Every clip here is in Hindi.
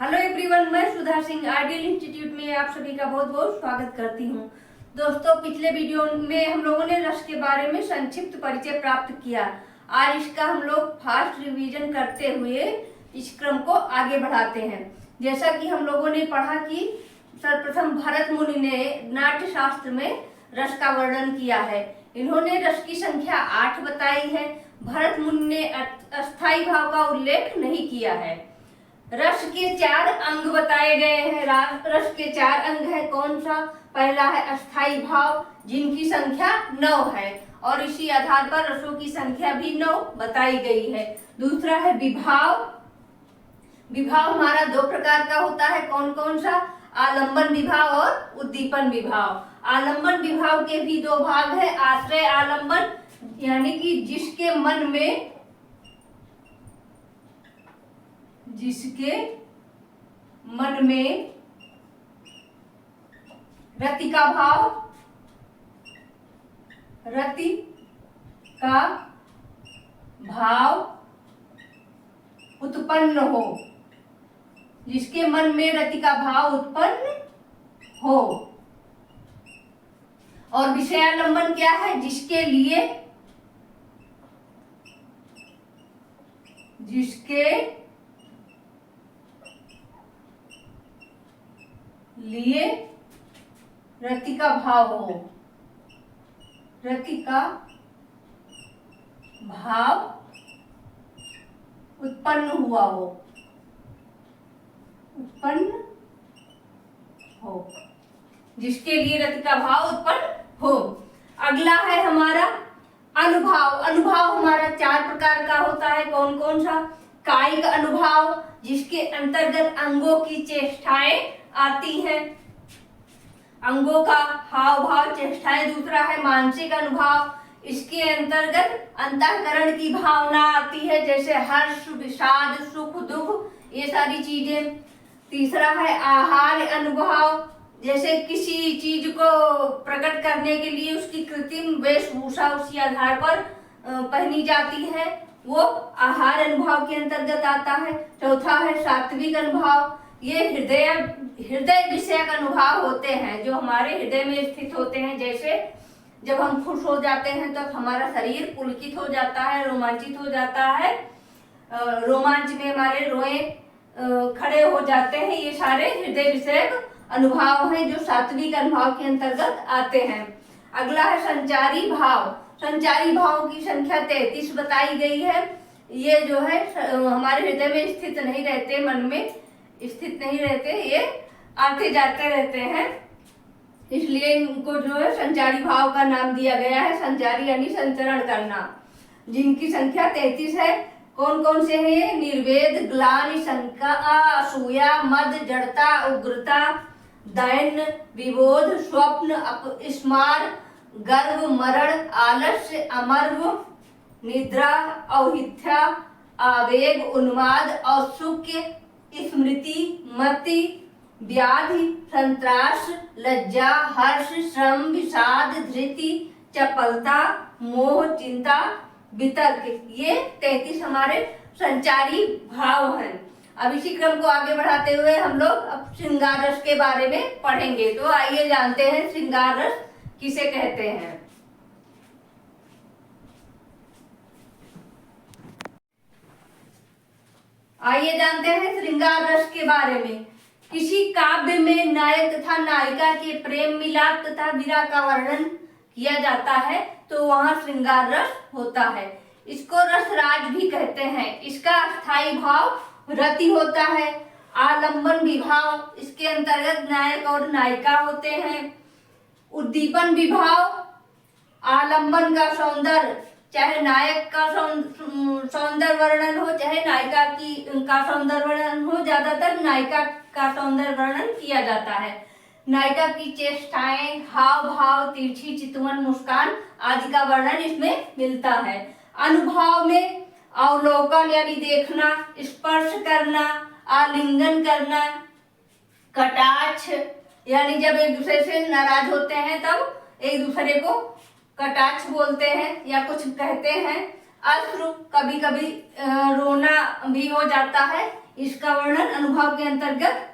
हेलो एवरीवन, मैं सुधा सिंह आइडियल इंस्टीट्यूट में आप सभी का बहुत बहुत स्वागत करती हूं। दोस्तों, पिछले वीडियो में हम लोगों ने रस के बारे में संक्षिप्त परिचय प्राप्त किया। आज इसका हम लोग फास्ट रिवीजन करते हुए इस क्रम को आगे बढ़ाते हैं। जैसा कि हम लोगों ने पढ़ा कि सर्वप्रथम भरत मुनि ने नाट्य शास्त्र में रस का वर्णन किया है। इन्होंने रस की संख्या 8 बताई है। भरत मुनि ने अस्थायी भाव का उल्लेख नहीं किया है। रस के 4 अंग बताए गए हैं। रस के 4 अंग है। कौन सा? पहला है अस्थायी भाव, जिनकी संख्या 9 है और इसी आधार पर रसों की संख्या भी 9 बताई गई है। दूसरा है विभाव। विभाव हमारा 2 प्रकार का होता है। कौन कौन सा? आलंबन विभाव और उद्दीपन विभाव। आलंबन विभाव के भी 2 भाग है। आश्रय आलंबन, यानी कि जिसके मन में रति का भाव उत्पन्न हो, जिसके मन में रति का भाव उत्पन्न हो। और विषयालंबन क्या है? जिसके लिए रति का भाव हो, रति का भाव उत्पन्न हो, जिसके लिए रति का भाव उत्पन्न हो। अगला है हमारा अनुभाव। अनुभाव हमारा 4 प्रकार का होता है। कौन कौन सा? कायिक अनुभाव, जिसके अंतर्गत अंगों की चेष्टाएं आती हैं, अंगों का हाव भाव, चेष्टाएं। दूसरा है मानसिक अनुभाव, इसके अंतर्गत अंतःकरण की भावना आती है, जैसे हर्ष, विषाद, सुख, दुख, ये सारी चीजें। तीसरा है आहार अनुभाव, जैसे किसी चीज को प्रकट करने के लिए उसकी कृत्रिम वेशभूषा उसी आधार पर पहनी जाती है, वो आहार अनुभाव के अंतर्गत आता है। चौथा है सात्विक अनुभाव। ये हृदय विषयक अनुभव होते हैं, जो हमारे हृदय में स्थित होते हैं। जैसे जब हम खुश हो जाते हैं तो हमारा शरीर पुलकित हो जाता है, रोमांचित हो जाता है, रोमांच में हमारे रोए खड़े हो जाते हैं। ये सारे हृदय विषयक अनुभव हैं, जो सात्विक अनुभव के अंतर्गत आते हैं। अगला है संचारी भाव। संचारी भाव की संख्या 33 बताई गई है। ये जो है हमारे हृदय में स्थित नहीं रहते, मन में स्थित नहीं रहते, ये आते जाते रहते हैं, इसलिए इनको जो है संचारी भाव का नाम दिया गया है। संचारी यानी संचरण करना, जिनकी संख्या 33 है। कौन कौन से हैं ये? निर्वेद, ग्लानि, शंका, असूया, मद, जड़ता, उग्रता, दैन्य, विबोध, स्वप्न, अपस्मार, गर्व, मरण, आलस्य, अमर्व, निद्रा, औहिथ्या, आवेग, उन्माद, औत्सुक्य, स्मृति, मति, व्याधि, संत्रास, लज्जा, हर्ष, श्रम, विषाद, धृति, चपलता, मोह, चिंता, वितर्क। ये 33 हमारे संचारी भाव हैं। अब इसी क्रम को आगे बढ़ाते हुए हम लोग अब श्रृंगार रस के बारे में पढ़ेंगे। तो आइए जानते हैं श्रृंगार रस किसे कहते हैं। आइए जानते हैं श्रृंगार रस के बारे में। किसी काव्य में नायक तथा नायिका के प्रेम मिलाप तथा विरह का वर्णन किया जाता है तो वहां श्रृंगार रस होता है। इसको रसराज भी कहते हैं। इसका अस्थायी भाव रति होता है। आलंबन विभाव, इसके अंतर्गत नायक और नायिका होते हैं। उद्दीपन विभाव, आलंबन का सौंदर्य, चाहे नायक का सौंदर्य वर्णन हो, चाहे नायिका का सौंदर्य वर्णन हो, ज्यादातर नायिका का सौंदर्य वर्णन किया जाता है। नायिका की चेष्टाएं, हाव भाव, तिरछी चितवन, मुस्कान आदि का वर्णन इसमें मिलता है। अनुभव में अवलोकन यानी देखना, स्पर्श करना, आलिंगन करना, कटाक्ष यानी जब एक दूसरे से नाराज होते हैं तब एक दूसरे को कटाक्ष बोलते हैं या कुछ कहते हैं। अश्रु, कभी कभी रोना भी हो जाता है, इसका वर्णन अनुभाव के अंतर्गत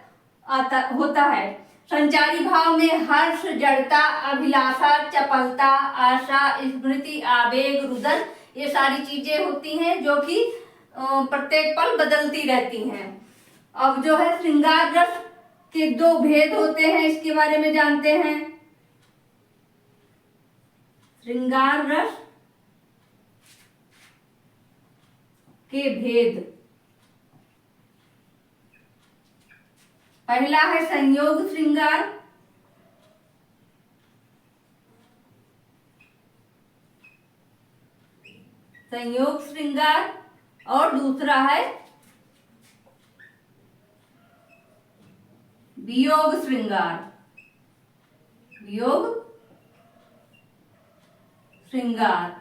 आता होता है। संचारी भाव में हर्ष, जड़ता, अभिलाषा, चपलता, आशा, स्मृति, आवेग, रुदन, ये सारी चीजें होती हैं जो कि प्रत्येक पल बदलती रहती हैं। अब जो है श्रृंगार रस के दो भेद होते हैं, इसके बारे में जानते हैं। श्रृंगार रस के भेद, पहला है संयोग श्रृंगार, संयोग श्रृंगार, और दूसरा है वियोग श्रृंगार, वियोग श्रृंगार।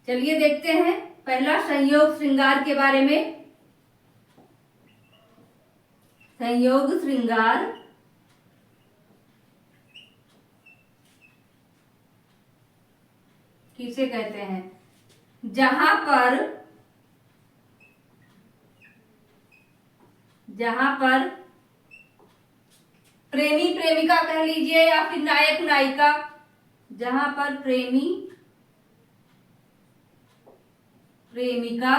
चलिए देखते हैं पहला संयोग श्रृंगार के बारे में। संयोग श्रृंगार किसे कहते हैं? जहां पर प्रेमी प्रेमिका कह लीजिए या फिर नायक नायिका, जहां पर प्रेमी प्रेमिका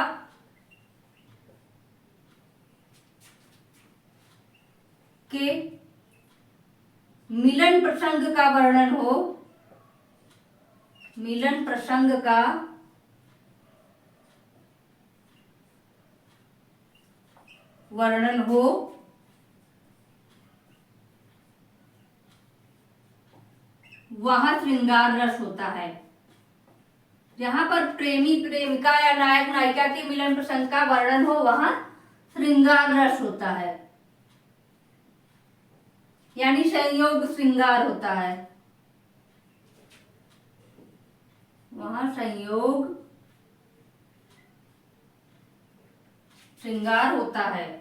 के मिलन प्रसंग का वर्णन हो, मिलन प्रसंग का वर्णन हो, वहां श्रृंगार रस होता है। जहां पर प्रेमी प्रेमिका या नायक नायिका के मिलन प्रसंग का वर्णन हो, वहां श्रृंगार रस होता है, यानी संयोग श्रृंगार होता है, वहां संयोग श्रृंगार होता है।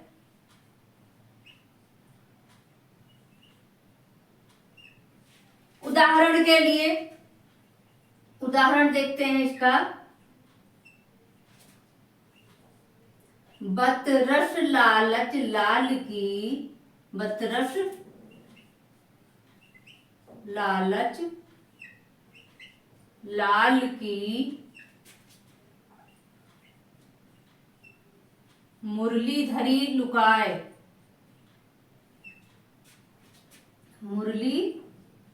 उदाहरण के लिए उदाहरण देखते हैं इसका। बतरस लालच लाल की, बतरस लालच लाल की मुरली धरी लुकाए, मुरली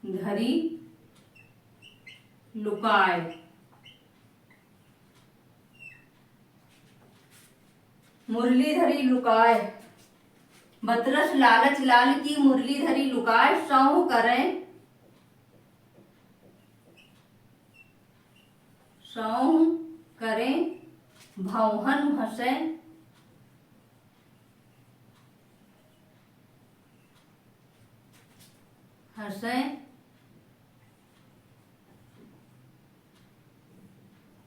धरी लुकाए। मुरली धरी लुकाए, बतरस लालच लाल की मुरली धरी लुकाए, सौं करें, सौं करें भौहन हंसे, हंसे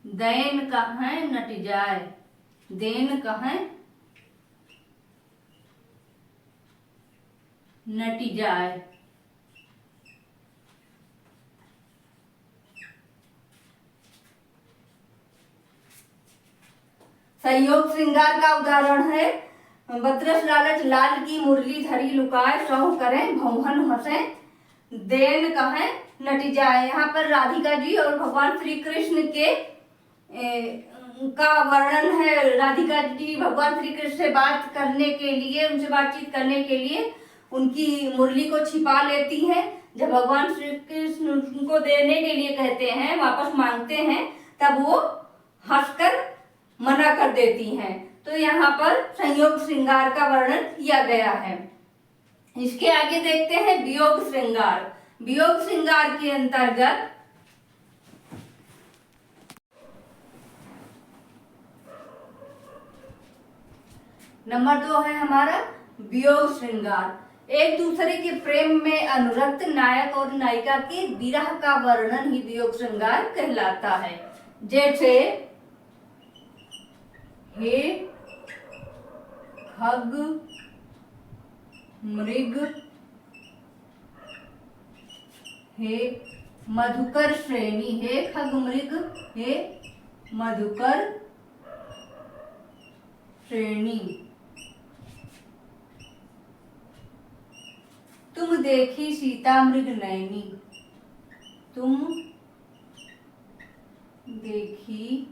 दैन कहें नट जाए, देन कहें नट जाए। संयोग श्रृंगार का उदाहरण है बतरस लालच लाल की मुरली धरी लुकाए, सौं करें भौहन हंसे, देन कहें नट जाए। यहाँ पर राधिका जी और भगवान श्री कृष्ण के का वर्णन है। राधिका जी भगवान श्री कृष्ण से बात करने के लिए, उनसे बातचीत करने के लिए उनकी मुरली को छिपा लेती हैं। जब भगवान श्री कृष्ण उनको देने के लिए कहते हैं, वापस मांगते हैं, तब वो हंसकर मना कर देती हैं। तो यहाँ पर संयोग श्रृंगार का वर्णन किया गया है। इसके आगे देखते हैं वियोग श्रृंगार। वियोग श्रृंगार के अंतर्गत नंबर 2 है हमारा वियोग श्रृंगार। एक दूसरे के प्रेम में अनुरक्त नायक और नायिका के विरह का वर्णन ही वियोग श्रृंगार कहलाता है। जैसे हे खग मृग, हे मधुकर श्रेणी, हे खग मृग हे मधुकर श्रेणी। तुम देखी सीता मृग नयनी, तुम देखी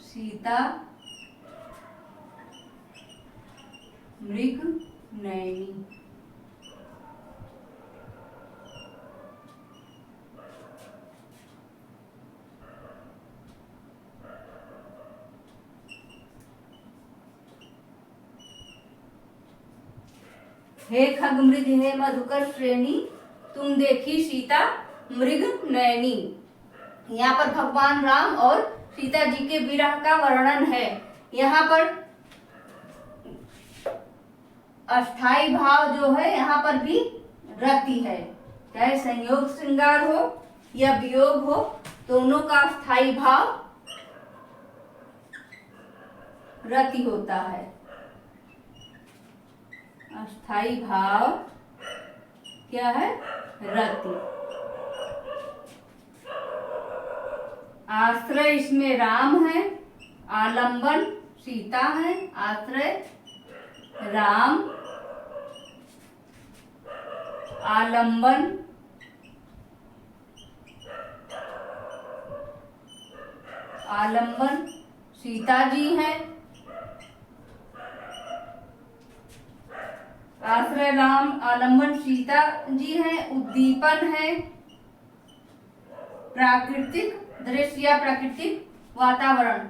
सीता मृग नयनी। हे खग मृग हे मधुकर श्रेणी, तुम देखी सीता मृग नयनी। यहाँ पर भगवान राम और सीता जी के विरह का वर्णन है। यहाँ पर अस्थाई भाव जो है यहाँ पर भी रति है, चाहे संयोग श्रृंगार हो या वियोग हो, दोनों का अस्थाई भाव रति होता है। अस्थाई भाव क्या है? रति। आश्रय इसमें राम है, आलंबन सीता है। आश्रय राम, आलंबन आलंबन सीता जी है। आश्रय राम, आलंबन सीता जी है। उद्दीपन है प्राकृतिक दृश्य या प्राकृतिक वातावरण।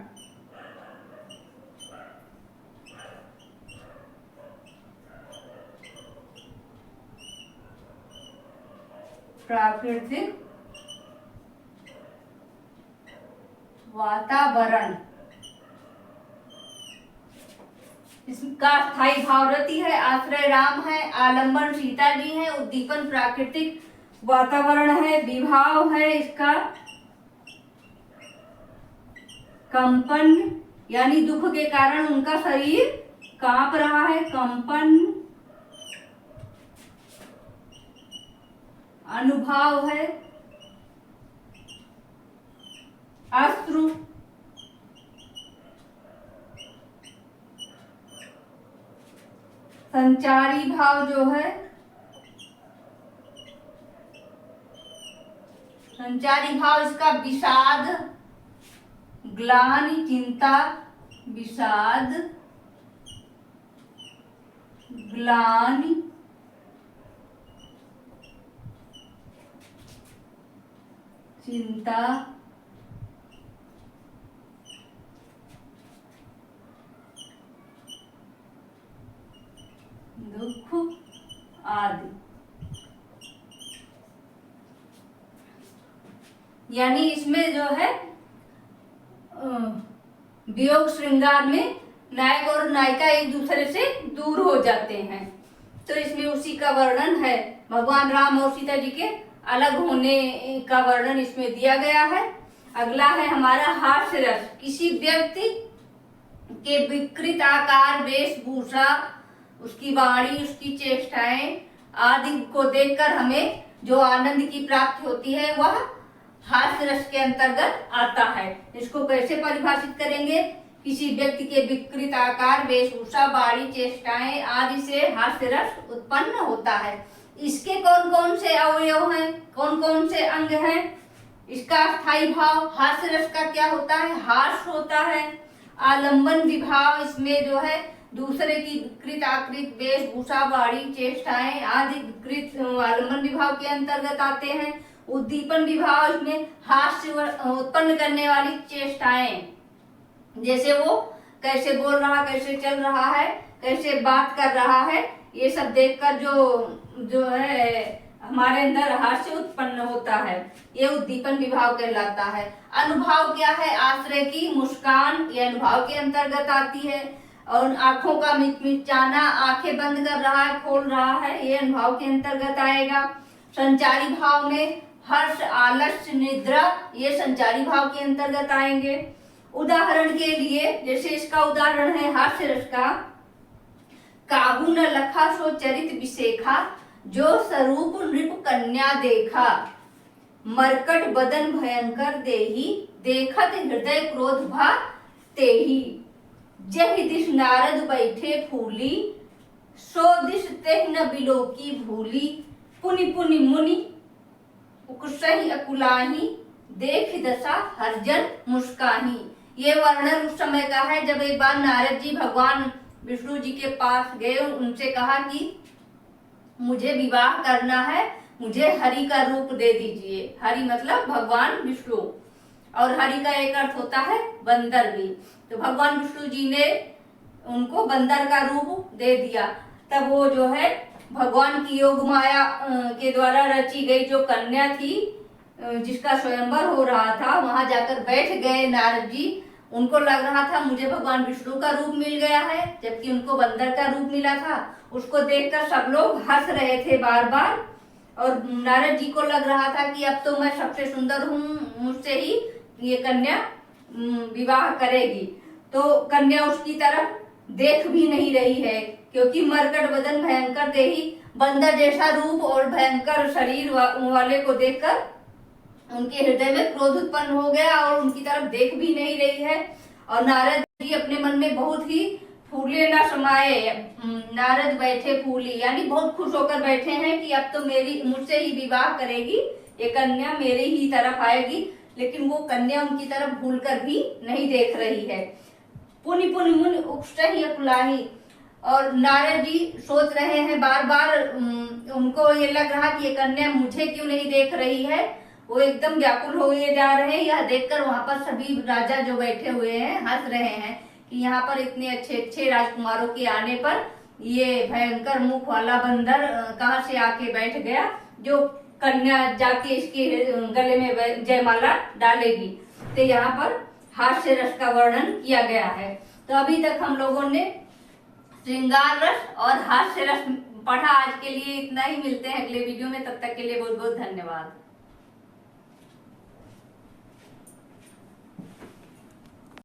प्राकृतिक वातावरण, इसका स्थायी भाव रति है। आश्रय राम है, आलंबन सीता जी है। उद्दीपन प्राकृतिक वातावरण है। विभाव है इसका कंपन, यानी दुख के कारण उनका शरीर कांप रहा है। कंपन अनुभव है। अश्रु संचारी भाव जो है, संचारी भाव इसका विषाद, ग्लानि चिंता, विषाद ग्लानि चिंता दुख आदि। यानी इसमें जो है वियोग श्रृंगार में नायक और नायिका एक दूसरे से दूर हो जाते हैं, तो इसमें उसी का वर्णन है। भगवान राम और सीता जी के अलग होने का वर्णन इसमें दिया गया है। अगला है हमारा हास्य रस। किसी व्यक्ति के विकृत आकार, वेशभूषा, उसकी वाणी, उसकी चेष्टाएं आदि को देखकर हमें जो आनंद की प्राप्ति होती है वह हास्य रस के अंतर्गत आता है। इसको कैसे परिभाषित करेंगे? किसी व्यक्ति के विकृत आकार, वेशभूषा, वाणी, चेष्टाएं आदि से हास्य रस उत्पन्न होता है। इसके कौन कौन से अवयव हैं, कौन कौन से अंग हैं? इसका स्थायी भाव हास्य रस का क्या होता है? हास्य होता है। आलंबन विभाव, इसमें जो है दूसरे की विकृत आकृत, वेशभूषा, वाणी, चेष्टाएं आदि विकृत आलंबन विभाव के अंतर्गत आते हैं। उद्दीपन विभाव, इसमें हास्य उत्पन्न करने वाली चेष्टाएं, जैसे वो कैसे बोल रहा, कैसे चल रहा है, कैसे बात कर रहा है, ये सब देखकर जो है हमारे अंदर हास्य उत्पन्न होता है, ये उद्दीपन विभाव कहलाता है। अनुभाव क्या है? आश्रय की मुस्कान, ये अनुभाव के अंतर्गत आती है। और आंखों का मिचमिचाना, आंखें बंद कर रहा है, खोल रहा है, ये अनुभाव के अंतर्गत आएगा। संचारी भाव में हर्ष, आलस्य, निद्रा, ये संचारी भाव के अंतर्गत आएंगे। उदाहरण के लिए जैसे इसका उदाहरण है हास्य रस का, काहू न लखा सो चरित विशेखा, जो स्वरूप नृप कन्या देखा, मरकट बदन भयंकर देही, देखत हृदय क्रोध भा तेही। जहि दिश नारद बैठे फूली, सो दिश तेह न बिलोकी भूली। पुनि पुनि मुनि उकसहि अकुलाही, देख दशा हरजन मुस्काही। ये वर्णन उस समय का है जब एक बार नारद जी भगवान विष्णु जी के पास गए, उनसे कहा कि मुझे विवाह करना है, मुझे हरि का रूप दे दीजिए। हरि मतलब भगवान विष्णु, और हरि का एक अर्थ होता है बंदर भी। तो भगवान विष्णु जी ने उनको बंदर का रूप दे दिया। तब वो जो है भगवान की योग माया के द्वारा रची गई जो कन्या थी, जिसका स्वयंवर हो रहा था, वहां जाकर बैठ गए नारद जी। उनको लग रहा था मुझे भगवान विष्णु का रूप मिल गया है, जबकि उनको बंदर का रूप मिला था। उसको देखकर सब लोग हंस रहे थे बार बार, और नारद जी को लग रहा था कि अब तो मैं सबसे सुंदर हूँ, मुझसे ही ये कन्या विवाह करेगी। तो कन्या उसकी तरफ देख भी नहीं रही है, क्योंकि मरकट बदन भयंकर देही, बंदर जैसा रूप और भयंकर शरीर वाले को देखकर उनके हृदय में क्रोध उत्पन्न हो गया और उनकी तरफ देख भी नहीं रही है। और नारद जी अपने मन में बहुत ही फूले न समाये, नारद बैठे फूली, यानी बहुत खुश होकर बैठे हैं कि अब तो मुझसे ही विवाह करेगी, ये कन्या मेरे ही तरफ आएगी। लेकिन वो कन्या उनकी तरफ भूलकर भी नहीं देख रही है। पुनि पुनि मुनि उकसहि अकुलाही, और नारद जी सोच रहे हैं बार बार, उनको ये लग रहा कि ये कन्या मुझे क्यों नहीं देख रही है। वो एकदम व्याकुल हुए जा रहे हैं। यह देखकर वहां पर सभी राजा जो बैठे हुए हैं हंस रहे हैं कि यहाँ पर इतने अच्छे अच्छे राजकुमारों के आने पर ये भयंकर मुख वाला बंदर कहाँ से आके बैठ गया, जो कन्या जाके इसके गले में जयमाला डालेगी। तो यहाँ पर हास्य रस का वर्णन किया गया है। तो अभी तक हम लोगों ने श्रृंगार रस और हास्य रस पढ़ा। आज के लिए इतना ही, मिलते हैं अगले वीडियो में, तब तक के लिए बहुत बहुत धन्यवाद।